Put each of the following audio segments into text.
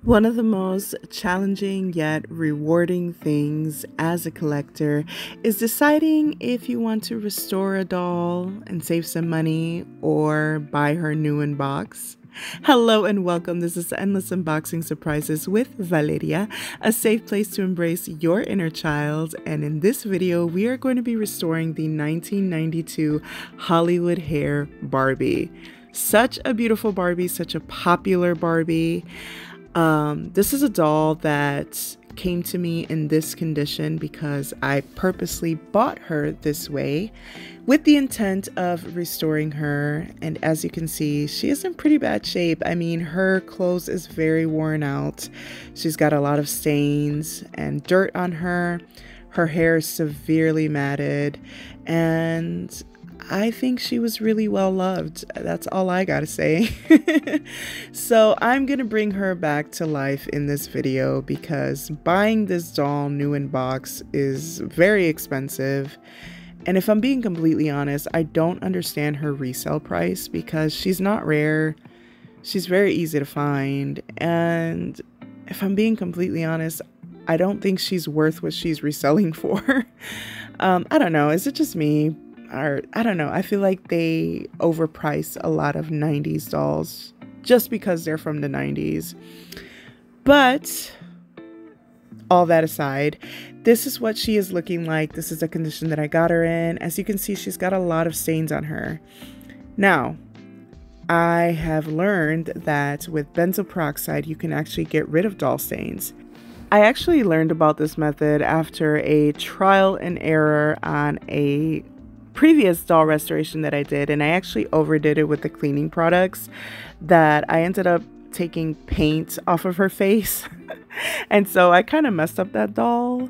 One of the most challenging yet rewarding things as a collector is deciding if you want to restore a doll and save some money or buy her new in box. Hello and welcome. This is Endless Unboxing Surprises with Valeria, a safe place to embrace your inner child. And in this video, we are going to be restoring the 1992 Hollywood Hair Barbie. Such a beautiful Barbie, such a popular Barbie. This is a doll that came to me in this condition because I purposely bought her this way with the intent of restoring her. And as you can see, she is in pretty bad shape. I mean, her clothes is very worn out. She's got a lot of stains and dirt on her. Her hair is severely matted, and I think she was really well loved. That's all I gotta say. So I'm gonna bring her back to life in this video because buying this doll new in box is very expensive. And if I'm being completely honest, I don't understand her resale price because she's not rare. She's very easy to find. And if I'm being completely honest, I don't think she's worth what she's reselling for. I don't know. Is it just me? Or I don't know, I feel like they overprice a lot of 90s dolls just because they're from the 90s. But all that aside, this is what she is looking like. This is the condition that I got her in. As you can see, she's got a lot of stains on her. Now, I have learned that with benzoyl peroxide, you can actually get rid of doll stains. I actually learned about this method after a trial and error on a previous doll restoration that I did, and I actually overdid it with the cleaning products that I ended up taking paint off of her face. And so I kind of messed up that doll.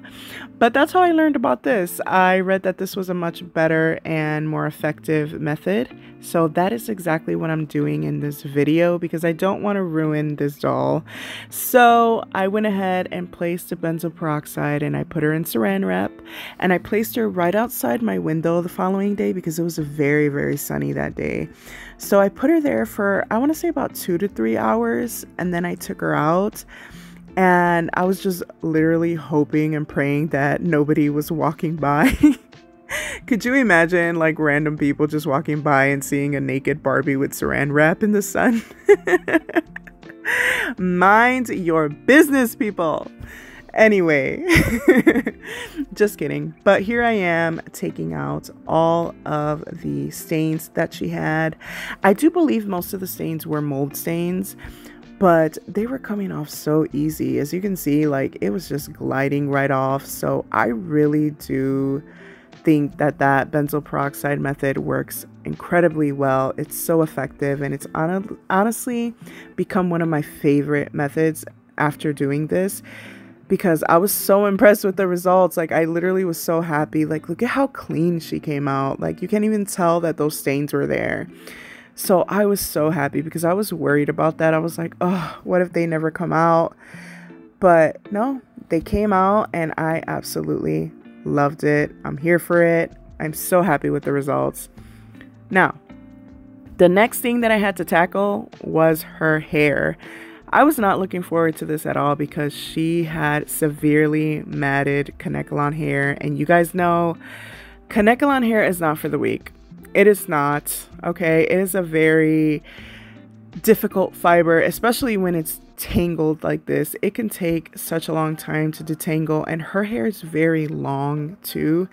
But that's how I learned about this. I read that this was a much better and more effective method. So that is exactly what I'm doing in this video because I don't want to ruin this doll. So I went ahead and placed the benzoyl peroxide and I put her in saran wrap, and I placed her right outside my window the following day because it was very, very sunny that day. So I put her there for, I want to say about 2 to 3 hours, and then I took her out. And I was just literally hoping and praying that nobody was walking by. Could you imagine like random people just walking by and seeing a naked Barbie with saran wrap in the sun? Mind your business, people. Anyway, just kidding. But here I am taking out all of the stains that she had. I do believe most of the stains were mold stains, but they were coming off so easy. As you can see, like it was just gliding right off. So I really do think that that benzoyl peroxide method works incredibly well. It's so effective, and it's honestly become one of my favorite methods after doing this because I was so impressed with the results. Like I literally was so happy. Like look at how clean she came out. Like you can't even tell that those stains were there. So I was so happy because I was worried about that. I was like, oh, what if they never come out? But no, they came out and I absolutely loved it. I'm here for it. I'm so happy with the results. Now, the next thing that I had to tackle was her hair. I was not looking forward to this at all because she had severely matted Kanekalon hair. And you guys know, Kanekalon hair is not for the weak. It is not, okay? It is a very difficult fiber, especially when it's tangled like this. It can take such a long time to detangle, and her hair is very long too.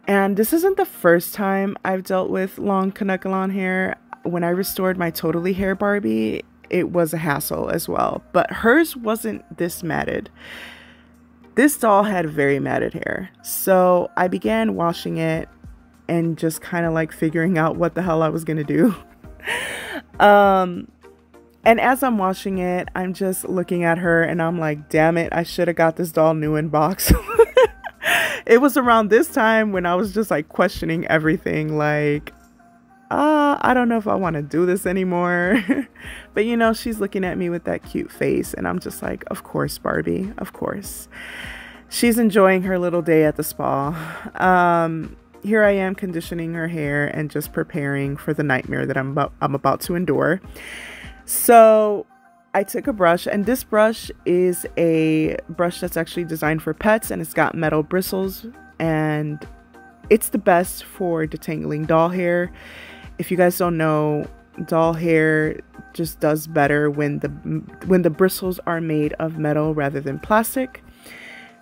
And this isn't the first time I've dealt with long Kanekalon hair. When I restored my Totally Hair Barbie, it was a hassle as well, but hers wasn't this matted. This doll had very matted hair. So I began washing it and just kind of like figuring out what the hell I was gonna do. And as I'm washing it, I'm just looking at her and I'm like, damn it, I should have got this doll new in box. It was around this time when I was just like questioning everything, like, I don't know if I want to do this anymore. But you know, she's looking at me with that cute face and I'm just like, of course, Barbie, of course. She's enjoying her little day at the spa. Here I am conditioning her hair and just preparing for the nightmare that I'm about to endure. So I took a brush, and this brush is a brush that's actually designed for pets, and it's got metal bristles, and it's the best for detangling doll hair. If you guys don't know, doll hair just does better when the bristles are made of metal rather than plastic.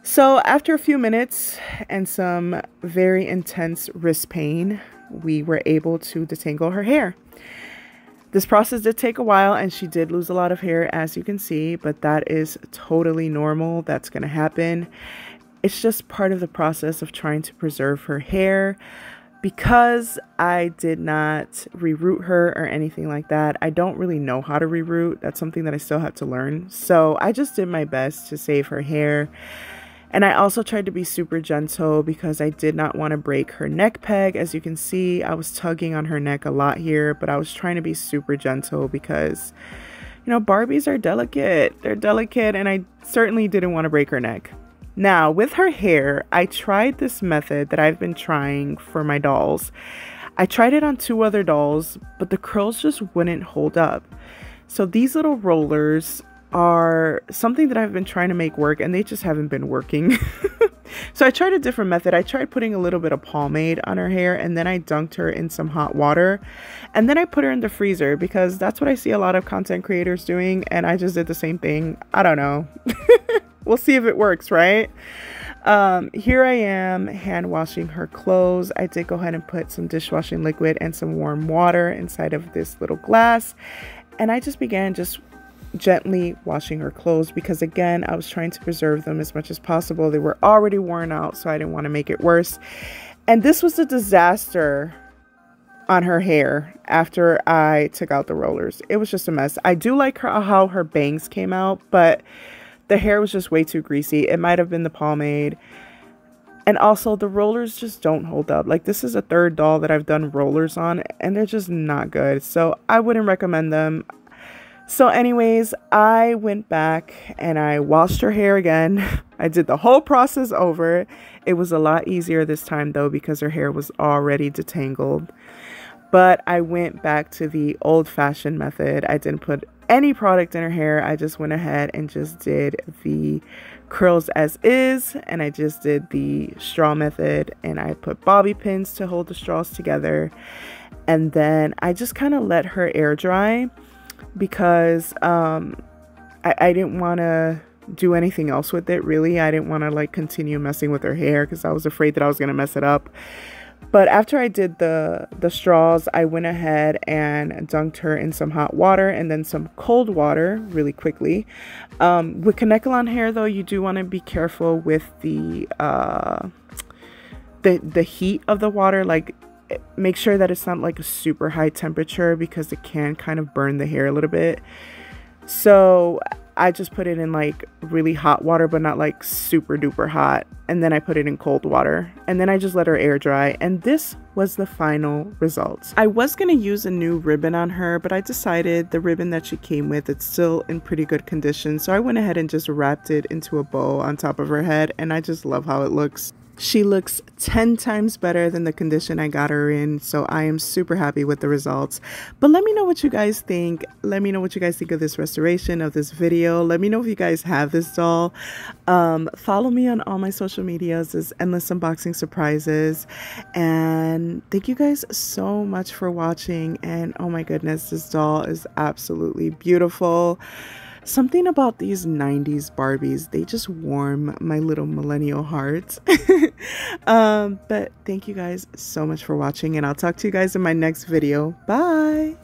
So after a few minutes and some very intense wrist pain, we were able to detangle her hair. This process did take a while, and she did lose a lot of hair, as you can see, but that is totally normal. That's going to happen. It's just part of the process of trying to preserve her hair. Because I did not reroot her or anything like that, I don't really know how to reroot. That's something that I still have to learn. So I just did my best to save her hair. And I also tried to be super gentle because I did not want to break her neck peg. As you can see, I was tugging on her neck a lot here, but I was trying to be super gentle because, you know, Barbies are delicate. They're delicate, and I certainly didn't want to break her neck. Now, with her hair, I tried this method that I've been trying for my dolls. I tried it on 2 other dolls, but the curls just wouldn't hold up. So these little rollers are something that I've been trying to make work, and they just haven't been working. So I tried a different method. I tried putting a little bit of pomade on her hair, and then I dunked her in some hot water, and then I put her in the freezer because that's what I see a lot of content creators doing, and I just did the same thing. I don't know. We'll see if it works, right? Here I am hand washing her clothes. I did go ahead and put some dishwashing liquid and some warm water inside of this little glass, and I just began gently washing her clothes because, again, I was trying to preserve them as much as possible. They were already worn out, so I didn't want to make it worse. And this was a disaster on her hair after I took out the rollers. It was just a mess. I do like how her bangs came out, but the hair was just way too greasy. It might have been the pomade. And also, the rollers just don't hold up. Like, this is a 3rd doll that I've done rollers on, and they're just not good. So I wouldn't recommend them. So anyways, I went back and I washed her hair again. I did the whole process over. It was a lot easier this time, though, because her hair was already detangled. But I went back to the old-fashioned method. I didn't put any product in her hair. I just went ahead and just did the curls as is, and I just did the straw method, and I put bobby pins to hold the straws together. And then I just kind of let her air dry because I didn't want to do anything else with it, really. I didn't want to like continue messing with her hair because I was afraid that I was going to mess it up. But after I did the straws, I went ahead and dunked her in some hot water and then some cold water really quickly. With Kanekalon hair, though, you do want to be careful with the heat of the water. Like, make sure that it's not like a super high temperature because it can kind of burn the hair a little bit. So I just put it in like really hot water, but not like super duper hot. And then I put it in cold water, and then I just let her air dry. And this was the final results. I was going to use a new ribbon on her, but I decided the ribbon that she came with, it's still in pretty good condition. So I went ahead and just wrapped it into a bow on top of her head, and I just love how it looks. She looks 10 times better than the condition I got her in, so I am super happy with the results. But let me know what you guys think. Let me know what you guys think of this restoration, of this video. Let me know if you guys have this doll. Follow me on all my social medias. There's endless unboxing surprises. And thank you guys so much for watching. And oh my goodness, this doll is absolutely beautiful. Something about these 90s Barbies, they just warm my little millennial heart. But thank you guys so much for watching, and I'll talk to you guys in my next video. Bye!